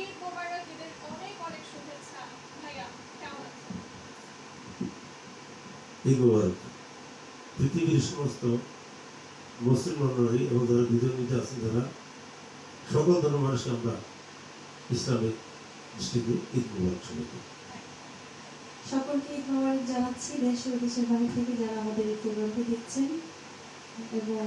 ঈদ মোবারক, ঈদের অনেক অনেক শুভেচ্ছা। ভাইয়া কেমন আছেন? ঈদ মোবারক। পৃথিবীর সমস্ত মুসলমানরাই এবং যারা বিধর্মীতে নিতে আছেন, যারা সকল ধর্মের মানুষকে আমরা ইসলামিক দৃষ্টিতে ঈদ মোবারক সবাইকে। সকলকে ঈদ মোবারক জানাচ্ছি, দেশ ও দেশের বাইরে থেকে যারা আমাদের এই প্রোগ্রামটি দেখছেন। এবং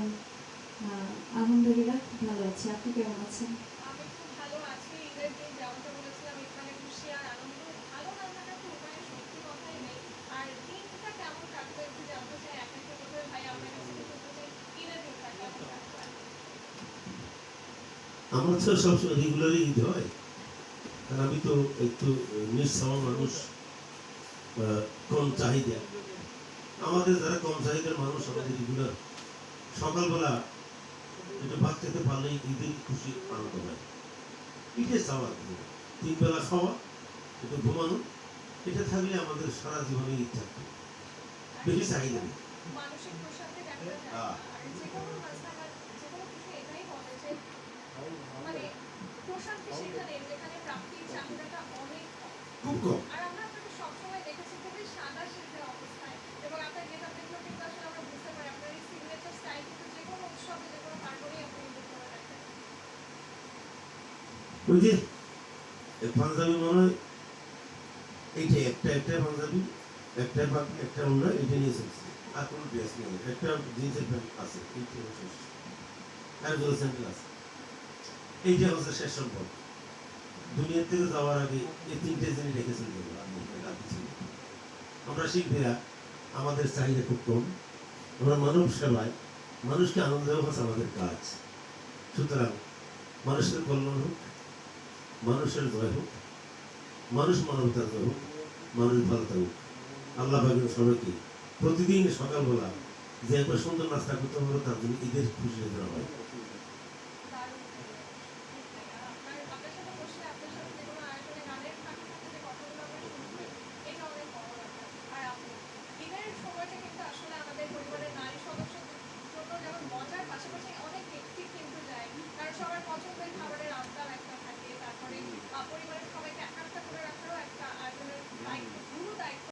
আলহামদুলিল্লাহ খুব ভালো আছি। আপনি কেমন আছেন? আমি খুব ভালো আছি। ঈদের দিন যেমনটা বলেছিলাম, ঈদ মানে খুশি আর আনন্দ। ভালো না থাকার তো উপায় সত্যি কথাই নেই। আর দিনটা কেমন কাটলো একটু জানতে চাই। এক একটা করে ভাই আপনার কাছে শুনতে চাই, ঈদের দিনটা কেমন কাটলো? আমার তো সবসময় রেগুলারই ঈদ হয়, কারণ আমি তো একটু নিঃস্বামী মানুষ, কম চাহিদা। আমাদের যারা কম চাহিদার মানুষ, আমাদের রেগুলার সকালবেলা একটু ভাত খেতে পারলেই ঈদের খুশি আনন্দ হয়। ঈদের চাওয়া তিন বেলা খাওয়া, একটু ঘুমানো, এটা থাকলে আমাদের সারা জীবনে ঈদ থাকবে, বেশি চাহিদা নেই। মানসিক প্রশান্তি দেখা যায়। আর যে কোনো মাঝখানে যে কোনো কিছু এটাই বলে যে মানে প্রশান্তি সেখানে যেখানে প্রাপ্তির চাহিদাটা অনেক কম। খুব কম। আর আমরা আপনাকে সবসময় দেখেছি খুবই সাদা সিধে অবস্থায়, এবং আপনার গেটআপ দেখলেও কিন্তু আসলে আমরা বুঝতে পারি আপনার এই সিগনেচার স্টাইল কিন্তু যে কোনো উৎসবে যে কোনো পার্বণেই আপনি কিন্তু করে রাখেন। ওই যে পাঞ্জাবি মনে হয় এইটা একটা একটা পাঞ্জাবি, একটা বাকি একটা আমরা এটা নিয়ে চলছি, আর কোনো ড্রেস নেই। একটা জিন্সের প্যান্ট আছে, এইটা শেষ, আর জোর স্যান্ডেল আছে। এইটা হচ্ছে শেষ সম্পদ। দুনিয়া থেকে যাওয়ার আগে এই তিনটে জিনিস রেখে চলতে হবে। আমরা শিল্পীরা আমাদের চাহিদা খুব কম। আমরা মানব সেবায় মানুষকে আনন্দ দেওয়া হচ্ছে আমাদের কাজ। সুতরাং মানুষের কল্যাণ হোক, মানুষের জয় হোক, মানুষ মানবতার জয় হোক, মানুষ ভালো থাকুক। আল্লাহ পাকের সবাইকে প্রতিদিন সকালবেলা যে একবার সুন্দর নাস্তা করতে পারবো, তার জন্য ঈদের খুশি দেওয়া হয়।